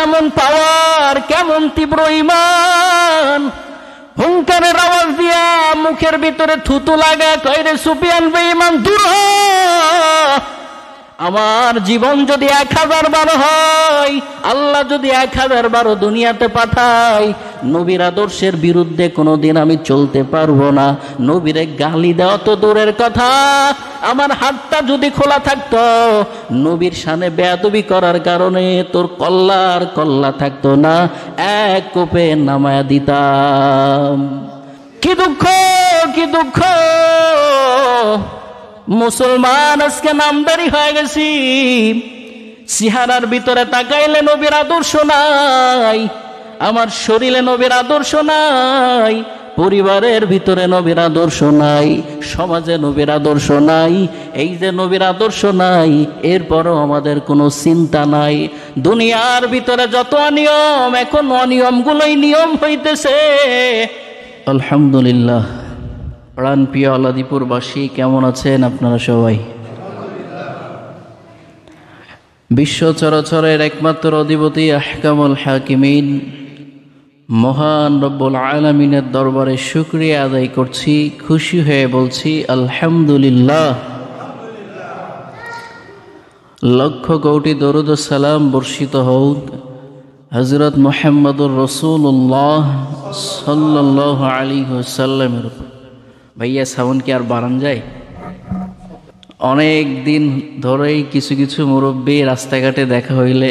কেমন পাওয়ার, কেমন তীব্র ঈমান। হুঙ্কারের আওয়াজ দিয়া মুখের ভিতরে থুতু লাগা, কয় রে সুফিয়ান বেঈমান দূর হ। আমার জীবন যদি 1000 বার হয়, আল্লাহ যদি 1000 বার দুনিয়াতে পাঠায়, নবীর আদর্শের বিরুদ্ধে কোনোদিন আমি চলতে পারবো না। নবীরে গালি দেওয়া তো দূরের কথা, আমার হাতটা যদি খোলা থাকতো, নবীর শানে বেয়াদবি করার কারণে তোর কল্লার কল্লা থাকতো না, এক কোপে নামায়া দিতাম। কি দুঃখ, কি দুঃখ, মুসলমান আজকে নামদারি হয়ে গেছি। চেহারার ভিতরে তাকাইলে নবীর আদর্শ নাই, আমার শরীরে নবীর আদর্শ নাই, পরিবারের ভিতরে নবীর আদর্শ নাই, সমাজে নবীর আদর্শ নাই। এই যে নবীর আদর্শ নাই, এরপরও আমাদের কোনো চিন্তা নাই। দুনিয়ার ভিতরে যত অনিয়ম, এখন অনিয়মগুলোই নিয়ম হইতেছে। আলহামদুলিল্লাহ। প্রাণপ্রিয় আলাদিপুরবাসী, কেমন আছেন আপনারা সবাই? বিশ্ব চরাচরের একমাত্র অধিপতি আহকামুল হাকিমিন মহান রব্বুল আলামিনের দরবারে শুকরিয়া আদায় করছি, খুশি হয়ে বলছি আলহামদুলিল্লাহ। লক্ষ কোটি দরুদ ও সালাম বর্ষিত হোক হযরত মুহাম্মদুর রাসূলুল্লাহ সাল্লাল্লাহু আলাইহি ওয়াসাল্লামের উপর। ভাইয়া সাউন্ড কি আর বাড়ান যায়? অনেক দিন ধরেই কিছু কিছু মুরব্বী রাস্তাঘাটে দেখা হইলে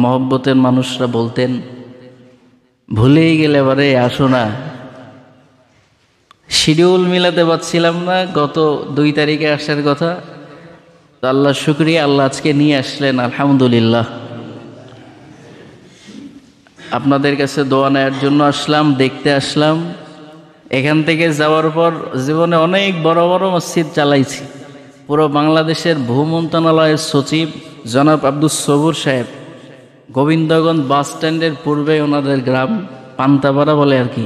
মহব্বতের মানুষরা বলতেন, ভুলেই গেলে এবারে আসো না। শিডিউল মিলাতে পারছিলাম না, গত 2 তারিখে আসার কথা, তো আল্লাহ শুকরিয়া, আল্লাহ আজকে নিয়ে আসলেন, আলহামদুলিল্লাহ। আপনাদের কাছে দোয়া নেওয়ার জন্য আসলাম, দেখতে আসলাম। এখান থেকে যাওয়ার পর জীবনে অনেক বড় বড় মসজিদ চালাইছি। পুরো বাংলাদেশের ভূ মন্ত্রণালয়ের সচিব জনাব আব্দুস সবুর সাহেব, গোবিন্দগঞ্জ বাস স্ট্যান্ডের পূর্বে ওনাদের গ্রাম পান্তাপাড়া বলে আর কি,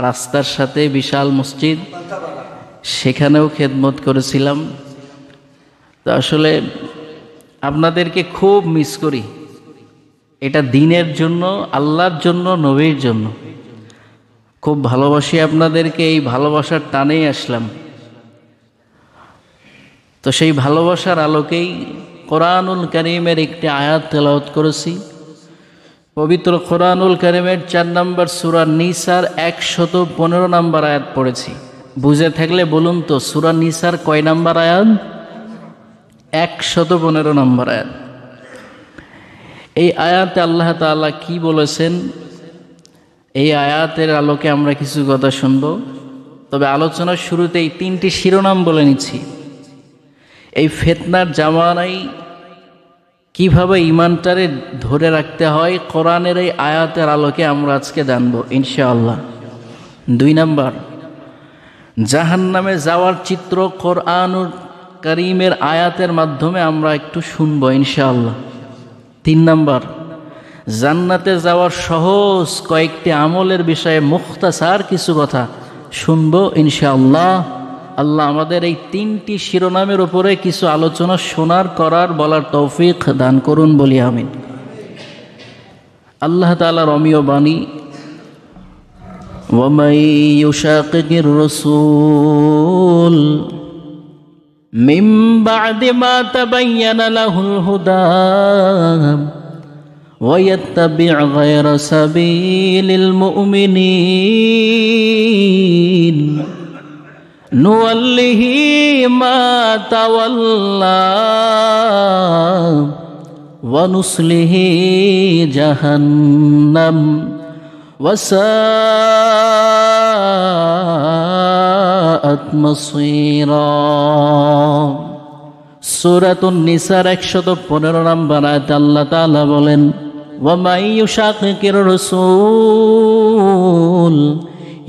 রাস্তার সাথে বিশাল মসজিদ, সেখানেও খেদমত করেছিলাম। তো আসলে আপনাদেরকে খুব মিস করি। এটা দিনের জন্য, আল্লাহর জন্য, নবীর জন্য খুব ভালোবাসি আপনাদেরকে। এই ভালোবাসার টানেই আসলাম। তো সেই ভালোবাসার আলোকেই কোরআনুল কারীমের একটি আয়াত তেলাওয়াত করেছি। পবিত্র কোরআনুল কারীমের 4 নম্বর সূরা নিসার 115 নম্বর আয়াত পড়েছি। বুঝে থাকলে বলুন তো, সূরা নিসার কয় নম্বর আয়াত? 115 নম্বর আয়াত। এই আয়াতে আল্লাহ তাআলা কি বলেছেন, এই আয়াতের আলোকে আমরা কিছু কথা শুনব। তবে আলোচনার শুরুতেই 3টি শিরোনাম বলে নিচ্ছি। এই ফিতনার জামানায় কিভাবে ঈমানটারে ধরে রাখতে হয়, কোরআনের এই আয়াতের আলোকে আমরা আজকে জানব ইনশাআল্লাহ। 2 নাম্বার, জাহান্নামে যাওয়ার চিত্র কোরআনুল কারীমের আয়াতের মাধ্যমে আমরা একটু শুনব ইনশাআল্লাহ। 3 নাম্বার, জান্নাতে যাওয়ার সহজ কয়েকটি আমলের বিষয়ে মুখতাসার কিছু কথা শুনবো ইনশাআল্লাহ। আল্লাহ আমাদের এই 3টি শিরোনামের উপরে কিছু আলোচনা শোনার, করার, বলার তৌফিক দান করুন, বলি আমিন। আল্লাহ তাআলার অমীয় বাণী, ওয়ামাই ইউশাকিকির রাসূল মিন বা'দি মা তাবায়্যানা লাহুল হুদা ويتبع غير سبيل المؤمنين نوله ما تولى ونصله جهنم وساءت مصيرا। সূরাতুন নিসার 115 নম্বর আয়াতে আল্লাহ তাআলা বলেন, ওয়ামাই ইউশাকিকির রাসূল,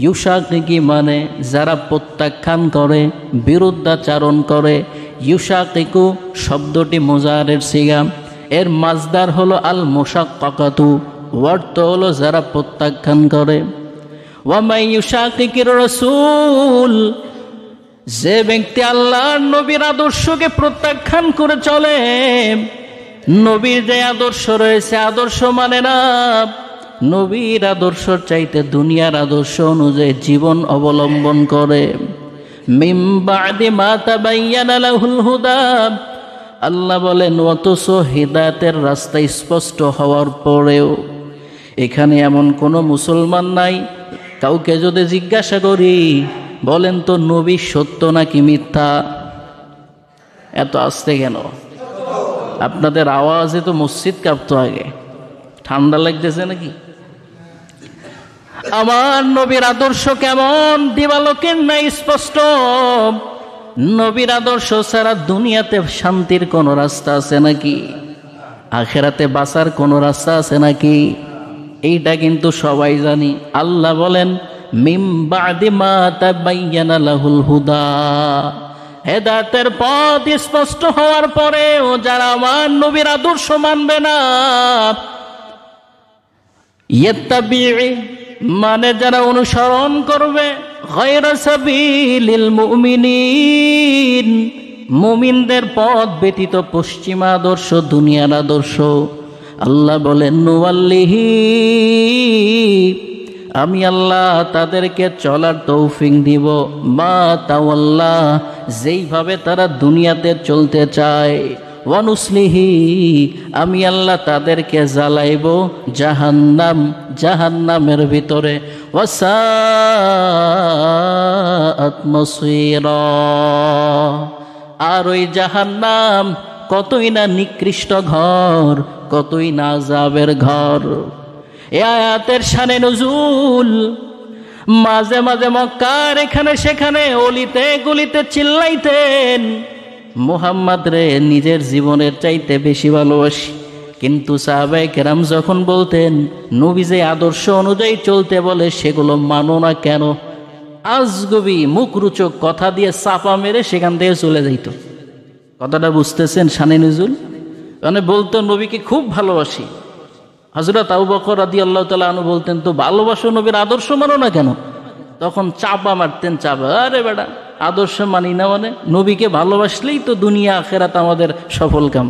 ইউশাকিকি মানে যারা প্রত্যাখ্যান করে, বিরুদ্ধাচারণ করে। ইউশাকিকু শব্দটি মুজারের সিগা, এর মাজদার হলো আল মুশাক্কাকাতু, অর্থ হলো যারা প্রত্যাখ্যান করে। ওয়ামাই ইউশাকিকির রাসূল, যে ব্যক্তি আল্লাহর নবীর আদর্শকে প্রত্যাখ্যান করে চলে, নবীর যে আদর্শ রয়েছে আদর্শ মানে না, নবীর আদর্শ চাইতে দুনিয়ার আদর্শ অনুযায়ী জীবন অবলম্বন করে। মিন বা'দি মা তাবায়্যানা লাহুল হুদা, আল্লাহ বলেন অথচ হিদায়াতের রাস্তা স্পষ্ট হওয়ার পরেও এখানে এমন কোনো মুসলমান নাই, কাউকে যদি জিজ্ঞাসা করি বলেন তো নবী সত্য নাকি মিথ্যা, এত আস্তে কেন? আপনাদের আওয়াজে তো মসজিদ কাঁপতো আগে, ঠান্ডা লাগতেছে নাকি? আমার নবীর আদর্শ কেমন? দিবালোকের নাই স্পষ্ট। নবীর আদর্শ ছাড়া দুনিয়াতে শান্তির কোনো রাস্তা আছে নাকি? আখেরাতে বাঁচার কোনো রাস্তা আছে নাকি? এইটা কিন্তু সবাই জানি। আল্লাহ বলেন মিন বা'দি মা তাবায়্যানা লাহুল হুদা, হেদায়েতের পথ স্পষ্ট হওয়ার পরেও যারা আমার নবীর আদর্শ মানবে না, ইয়াত্তাবি'i মানে যারা অনুসরণ করবে গায়রা সাবিলিল মুমিনিন, মুমিনদের পথ ব্যতীত পশ্চিমা আদর্শ দুনিয়ার আদর্শ, আল্লাহ বলেন নুওয়াল্লিহি, আমি আল্লাহ তাদেরকে চলার তৌফিক দিব, মা তাওয়াল্লা, যেইভাবে তারা দুনিয়াতে চলতে চায়, ওয়া নুসলিহি, আমি আল্লাহ তাদেরকে জ্বালাইব জাহান্নাম, জাহান্নামের ভিতরে, ওয়াসাআত মাসীরা, আর ওই জাহান্নাম কতই না নিকৃষ্ট ঘর, কতই না আযাবের ঘর। এ আয়াতের শানে নুজুল, মাঝে মাঝে মক্কার এখানে সেখানে অলিতে গলিতে চিল্লাইতেন মুহাম্মদ রে নিজের জীবনের চাইতে বেশি ভালোবাসি, কিন্তু সাহাবায়ে কেরাম যখন বলতেন নবী যে আদর্শ অনুযায়ী চলতে বলে সেগুলো মানো না কেন, আজগবি মুখরোচক কথা দিয়ে চাপা মেরে সেখান থেকে চলে যাইত। কথাটা বুঝতেছেন শানে নুজুল? মানে বলতো নবীকে খুব ভালোবাসি। হযরত আবু বকর রাদিয়াল্লাহু তাআলা আনহু বলতেন তো ভালোবাসো নবীর আদর্শ মানো না কেন? তখন চাপা মারতেন, চাপা, আরে বেটা আদর্শ মানি না মানে নবীকে ভালোবাসলেই তো দুনিয়া আখেরাত আমাদের সফল কাম।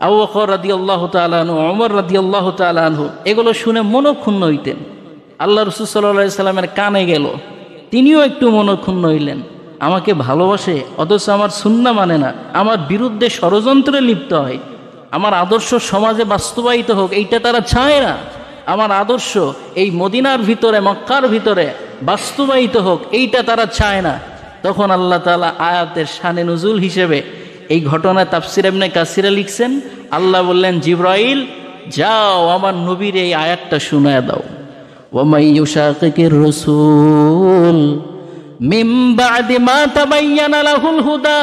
আবু বকর রাদিয়াল্লাহু তাআলা আনহু, ওমর রাদিয়াল্লাহু তাআলা আনহু এগুলো শুনে মনক্ষুণ্ণ হইতেন। আল্লাহ রাসূল সাল্লাল্লাহু আলাইহি সাল্লামের কানে গেল, তিনিও একটু মনক্ষুণ্ণ হইলেন। আমাকে ভালোবাসে অথচ আমার সুন্নাহ মানে না, আমার বিরুদ্ধে ষড়যন্ত্রে লিপ্ত হয়, আমার আদর্শ সমাজে বাস্তবায়িত হোক এইটা তারা চায় না, আমার আদর্শ এই মদিনার ভিতরে মক্কার ভিতরে বাস্তবায়িত হোক এইটা তারা চায় না। তখন আল্লাহ তাআলা আয়াতের শানে নুজুল হিসেবে এই ঘটনা তাফসির ইবনে কাসিরে লিখছেন, আল্লাহ বললেন জিবরাইল যাও আমার নবীর এই আয়াতটা শোনায় দাও, ওয়া মান ইউশাকিকির রাসূল মিন বা'দি মা তাবায়্যানা লাহুল হুদা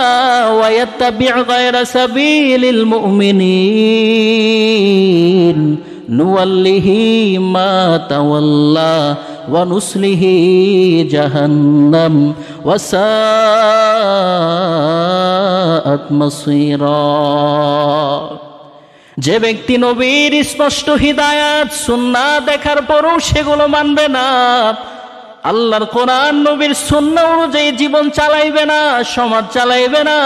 ওয়া ইয়াত্তাবি' গায়রা সাবিলিল মুমিনিন নুওয়াল্লিহি মা তাওয়াল্লা ওয়া নুসলিহি জাহান্নাম ওয়া সাআত মাসীরা। যে ব্যক্তি নবীর স্পষ্ট হিদায়াত সুন্নাহ দেখার পরও সেগুলো মানবে না, আল্লাহর কোরআন নবীর সুন্নাহ অনুযায়ী জীবন চালাইবে না, সমাজ চালাইবে না,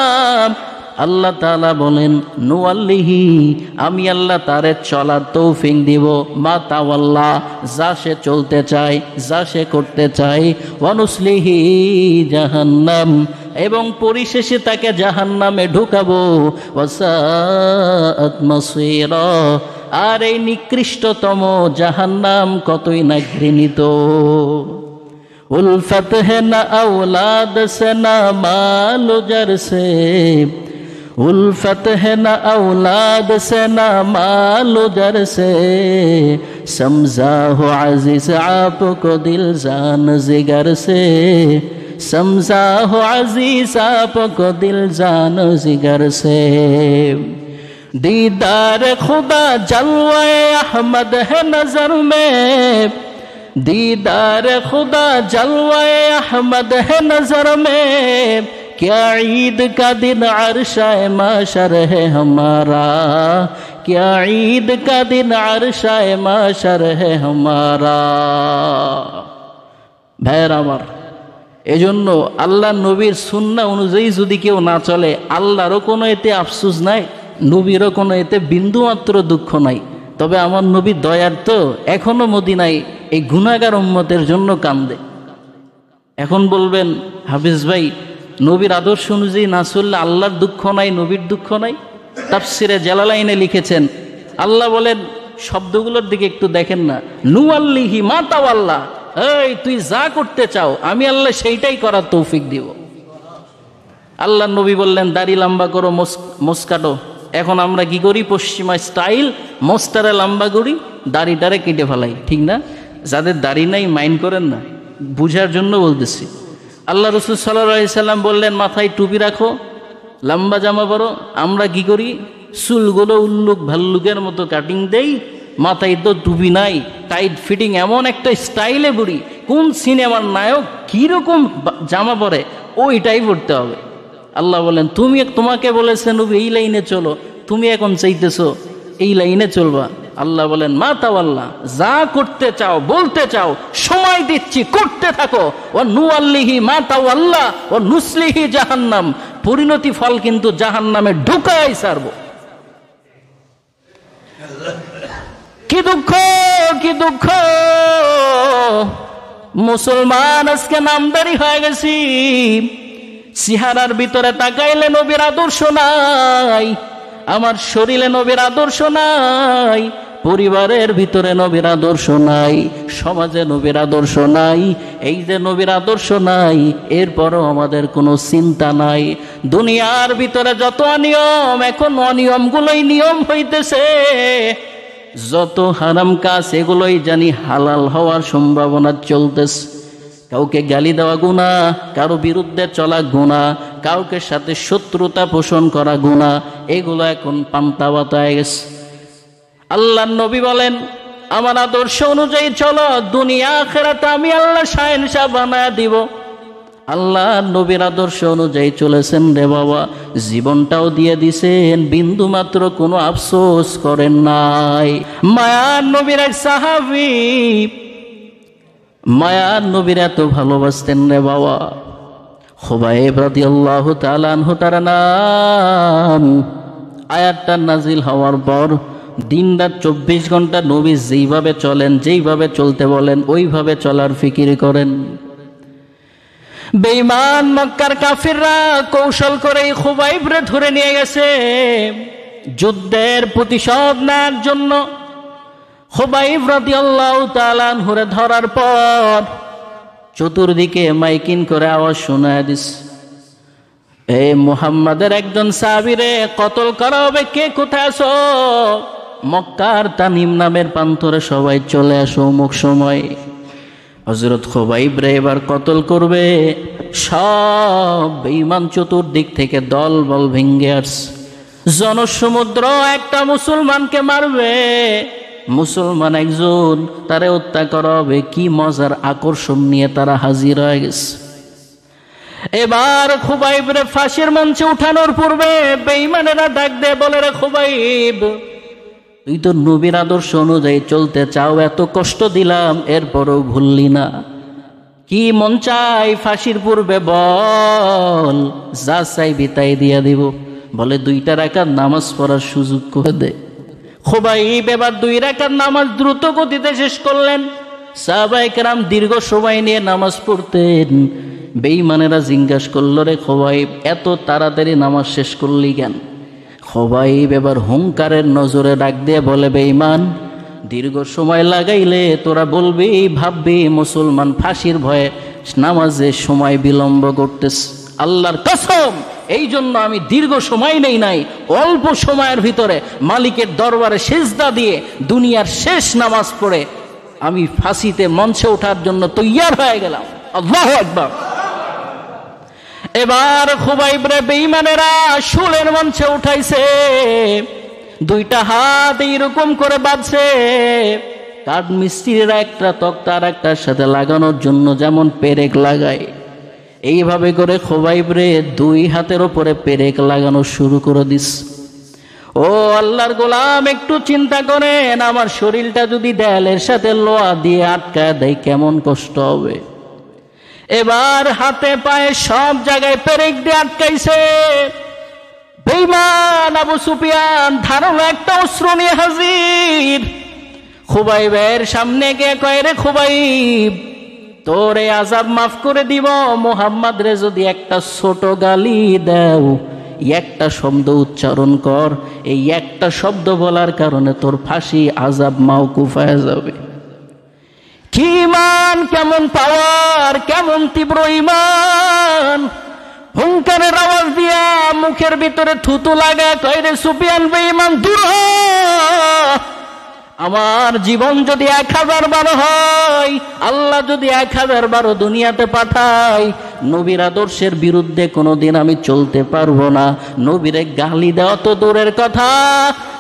আল্লাহ তাআলা বলেন নুওয়াল্লিহি, আমি আল্লাহ তারে চলার তৌফিক দিব, মা তাওয়াল্লা, যা সে চলতে চায়, যা সে করতে চায়, ওয়া নুসলিহি জাহান্নাম, এবং পরিশেষে তাকে জাহান্নামে ঢুকাবো, ওয়া সাআত মাসীরা, আর এই নিকৃষ্টতম জাহান্নাম কতই না ঘৃণিত। उल्फत है न औलाद से न माल जर से, उल्फत है न औलाद से न माल जर से, समझा हो अजीज आपको दिल जान जिगर से, समझा हो अजीज आपको दिल जान जिगर से। दीदार खुदा जलवाए अहमद है नजर में, दीदार खुदा जलवाए अहमद है नजर में, क्या ईद का दिन अरशाए माशर है हमारा, क्या ईद का दिन अरशाए माशर है हमारा। ভাইয়ের আমার, এজন্য আল্লাহ নবীর সুন্নাহ অনুযায়ী যদি কেউ না চলে আল্লাহরও কোনো এতে আফসোস নাই। নবীরও কোনো এতে বিন্দুমাত্র দুঃখ নাই। তবে আমার নবী দয়ার তো এখনো মদিনায় এই গুনাহগার উম্মতের জন্য কান্দে। এখন বলবেন হাফিজ ভাই, নবীর আদর্শ অনুযায়ী না চললে আল্লাহর দুঃখ নাই, নবীর দুঃখ নাই? তাফসিরে জালালাইনে লিখেছেন, আল্লাহ বলেন, শব্দগুলোর দিকে একটু দেখেন না, নুয়াল্লিহি মা তাওয়াল্লা, এই তুই যা করতে চাও আমি আল্লাহ সেইটাই করার তৌফিক দিব। আল্লাহ নবী বললেন দাড়ি লম্বা করো, মোস কাটো। এখন আমরা কি করি? পশ্চিমা স্টাইল, মোস্টারে লম্বা করি, দাড়িটারে কেটে ফেলাই, ঠিক না? যাদের দাড়ি নাই মাইন্ড করেন না, বুঝার জন্য বলতেছি। আল্লাহ রসুল সাল্লাল্লাহু আলাইহি সাল্লাম বললেন মাথায় টুপি রাখো, লম্বা জামা পরো। আমরা কি করি? চুলগুলো উল্লুক ভাল্লুকের মতো কাটিং দেই, মাথায় তো টুপি নাই, টাইট ফিটিং এমন একটা স্টাইলে পড়ি, কোন সিনেমার নায়ক কীরকম জামা পরে ওইটাই পড়তে হবে। আল্লাহ বলেন তোমাকে বলেছেন নবী এই লাইনে চলো, তুমি এখন চাইতেছো এই লাইনে চলবা। আল্লাহ বলেন মা তাওয়াল্লা, যা করতে চাও বলতে চাও সময় দিচ্ছি, করতে থাকো। ও নুয়াল্লিহি মা তাওয়াল্লা ও নুসলিহি জাহান্নাম, পরিণতি ফল কিন্তু জাহান্নামে ঢুকাই ছাড়বো। কি দুঃখ, কি দুঃখ, মুসলমান আজকে নামদারি হয়ে গেছি। চেহারার ভিতরে তাকাইলে নবীর আদর্শ নাই, আমার শরীরে নবীর আদর্শ নাই, পরিবারের ভিতরে নবীর আদর্শ নাই, সমাজে নবীর আদর্শ নাই। এই যে নবীর আদর্শ নাই, এরপরও আমাদের কোনো চিন্তা নাই। দুনিয়ার ভিতরে যত অনিয়ম, এখন অনিয়মগুলোই নিয়ম হইতেছে। যত হারাম কাজ এগুলোই জানি হালাল হওয়ার সম্ভাবনা চলতেছে। কাউকে গালি দেওয়া গুনাহ, কারো বিরুদ্ধে চলা গুনাহ, কাউকে সাথে শত্রুতা পোষণ করা গুনাহ, এগুলো এখন পান্তাবাত হয়ে গেছে। আল্লাহর নবী বলেন আমার আদর্শ অনুযায়ী চলো, দুনিয়া আখিরাতে আমি আল্লাহ শাহেনশাহ বানায় দিব। আল্লাহ নবীর আদর্শ অনুযায়ী চলেছেন রে বাবা, জীবনটাও দিয়ে দিছেন, বিন্দু মাত্র কোনো আফসোস করেন নাই। মায়ার নবীর এক সাহাবী, মায়ার নবীর এত ভালোবাসতেন রে বাবা, খুবাইব রাদিয়াল্লাহু তাআলা আনহু তার নাম। আয়াতটা নাজিল হওয়ার পর দিনরাত 24 ঘন্টা নবী যেইভাবে চলেন, যেইভাবে চলতে বলেন ওইভাবে চলার ফিকির করেন। বেঈমান মক্কার কাফিররা কৌশল করে খুবাইবরে ধরে নিয়ে গেছে যুদ্ধের প্রতিশোধ নেওয়ার জন্য। খুবাইব রাদিয়াল্লাহু তাআলা আনহুরে ধরার পর চতুর্দিকে মাইকিং করে আওয়াজ শোনায় দিস, এ মুহাম্মাদের একজন সাহাবীরে কতল করা হবে, কে কোথায় আছো? মক্কার তানিম নামের প্রান্তরে সবাই চলে আসো অমুক সময়। হযরত খুবাইব রে এবার কতল করবে। সব বেঈমান চতুর্দিক থেকে দল বল ভেঙ্গে আসছে। জনসমুদ্র একটা মুসলমানকে মারবে, মুসলমান একজন, তারে হত্যা করা হবে। কি মজার আকর্ষণ নিয়ে তারা হাজির হয়ে গেছে। এবার খুবাইব রে ফাঁসির মঞ্চে উঠানোর পূর্বে বেঈমানেরা ডাক দেয়, বলে রে খুবাইব, তুই তো নবীর আদর্শ অনুযায়ী চলতে চাও, এত কষ্ট দিলাম এরপরও ভুললি না। কি মন চাই ফাঁসির পূর্বে বল, যা চাইবি তাই দিয়া দিব। বলে 2 রাকাত নামাজ পড়ার সুযোগ করে দে। খুবাইব এবার 2 রাকাত নামাজ দ্রুত গতিতে শেষ করলেন। সাহাবায়ে কেরাম দীর্ঘ সময় নিয়ে নামাজ পড়তেন। বেঈমানেরা জিজ্ঞাসা করল, রে খুবাইব, এত তাড়াতাড়ি নামাজ শেষ করলি কেন? খুবাইব এবার হুঙ্কারের নজরে ডাক দিয়ে বলে, বেঈমান, দীর্ঘ সময় লাগাইলে তোরা বলবি, ভাববি মুসলমান ফাঁসির ভয়ে নামাজে সময় বিলম্ব করতেছে। আল্লাহর কসম, এই জন্য আমি দীর্ঘ সময় নেই নাই, অল্প সময়ের ভিতরে মালিকের দরবারে সিজদা দিয়ে দুনিয়ার শেষ নামাজ পড়ে আমি ফাঁসিতে মঞ্চে ওঠার জন্য তৈয়ার হয়ে গেলাম। আল্লাহু আকবার। এবার খুবাইব রে বেঈমানেরা শুলের মঞ্চে উঠাইছে, 2টা হাত এইরকম করে বাঁধছে। কাঠ মিস্ত্রিরা একটা তক্তা আর একটার সাথে লাগানোর জন্য যেমন পেরেক লাগায়, এইভাবে করে খুবাইব রে 2 হাতের ওপরে পেরেক লাগানো শুরু করে দিস। ও আল্লাহর গোলাম, একটু চিন্তা করেন, আমার শরীরটা যদি দেয়ালের সাথে লোহা দিয়ে আটকায় দেয় কেমন কষ্ট হবে। এবার হাতে পায়ে সব জায়গায় পেরেক দিয়ে আটকাইছে। বেঈমান আবু সুফিয়ান ধারালো একটা অস্ত্র নিয়ে হাজির। খুবাইবের সামনে গিয়ে কয়, রে খুবাইব, তোর এই আযাব মাফ করে দিব, মুহাম্মদ রে যদি একটা ছোট গালি দাও, একটা শব্দ উচ্চারণ কর, এই একটা শব্দ বলার কারণে তোর ফাঁসি আযাব মাওকুফ হয়ে যাবে। কি ইমান, কেমন পাওয়ার, কেমন তীব্র ইমান! হুঙ্কারের আওয়াজ দিয়া মুখের ভিতরে থুতু লাগা কয়, রে সুফিয়ান বেঈমান, দূর হ। আমার জীবন যদি 1000 বার হয়, আল্লাহ যদি 1000 বার দুনিয়াতে পাঠায়, নবীর আদর্শের বিরুদ্ধে কোনোদিন আমি চলতে পারবো না। নবীরে গালি দেওয়া তো দূরের কথা,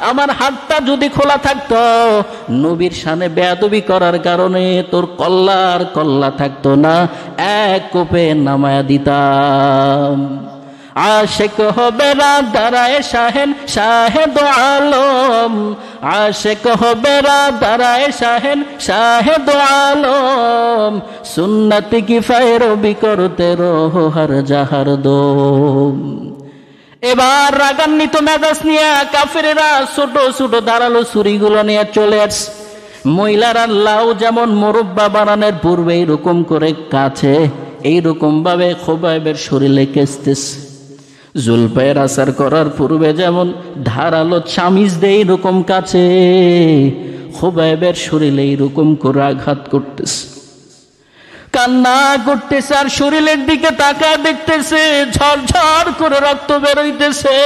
আমার হাতটা যদি খোলা থাকতো, নবীর শানে বেয়াদবি করার কারণে তোর কল্লার কল্লা থাকতো না, এক কোপে নামায়া দিতাম। আশেক হবে রাত দাঁড়ায় শাহেন শাহেদ আলম, আশেক হবে রাত দাঁড়ায় শাহেন শাহেদ আলম, সুন্নতি কি ফায়রবি করতে রহো হর জাহার দম। এবার রাগান্বিত মেজাজ নিয়ে কাফেরেরা ছোট ছোট ধারালো ছুরিগুলো নিয়ে চলে আসছে। মহিলারা লাউ যেমন মোরব্বা বানানোর পূর্বে এইরকম করে কাছে, এইরকম ভাবে খুবাইবের শরীরে কেসতেছে। জুলফায়ের আসার করার পূর্বে যেমন ধারালো চামিজ দেয় এরকম কাছে, খুবাইবের শরীরে এইরকম করে আঘাত করতেছে, কান্না করতেছে, আর শরীরের দিকে তাকায় দেখতেছে ঝরঝর করে রক্ত বেরোইতেছে।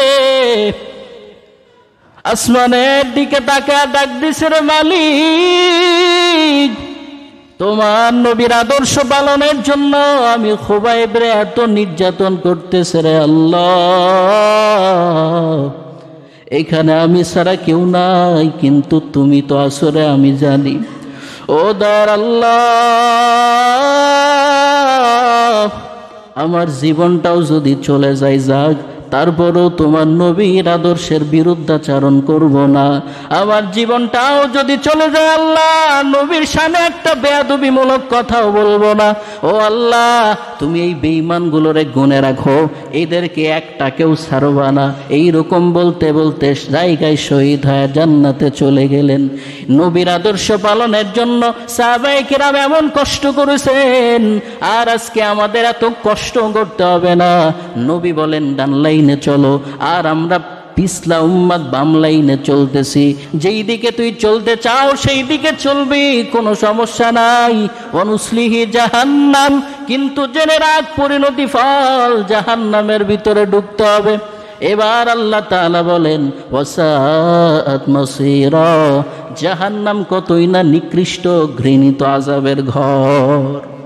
আসমানের দিকে তাকায় ডাক দিছে, রে মালিক, তোমার নবীর আদর্শ পালনের জন্য আমি খুবাইবরে এত নির্যাতন করতেছে রে আল্লাহ, এখানে আমি ছাড়া কেউ নাই, কিন্তু তুমি তো আসরে আমি জানি। ও দয়ার আল্লাহ, আমার জীবনটাও যদি চলে যায় যাক, তারপরেও তোমার নবীর আদর্শের বিরুদ্ধাচরণ করব না। আমার জীবনটাও যদি চলে যায় আল্লাহ, নবীর শানে একটা বেয়াদবিমূলক কথাও বলবো না। ও আল্লাহ, তুমি এই বেঈমানগুলোরে গুনে রাখো, এদেরকে একটাকেও ছাড়বা না। এইরকম বলতে বলতে জায়গায় শহীদ হয়ে জান্নাতে চলে গেলেন। নবীর আদর্শ পালনের জন্য সাহাবায়ে কেরাম এমন কষ্ট করেছেন, আর আজকে আমাদের এত কষ্ট করতে হবে না। নবী বলেন ডান লাইনে চলো, আর আমরা পিছলা উম্মাত বাম লাইনে চলতেছি। যেই দিকে তুই চলতে চাও সেই দিকে চলবি, কোনো সমস্যা নাই। অনুসলিহি জাহান্নাম, কিন্তু জেনে রাখ পরিণতি ফল জাহান্নামের ভিতরে ঢুকতে হবে। এবার আল্লাহ তাআলা বলেন ওয়াসাআত মাসীরা, জাহান্নাম কতই না নিকৃষ্ট ঘৃণিত আযাবের ঘর।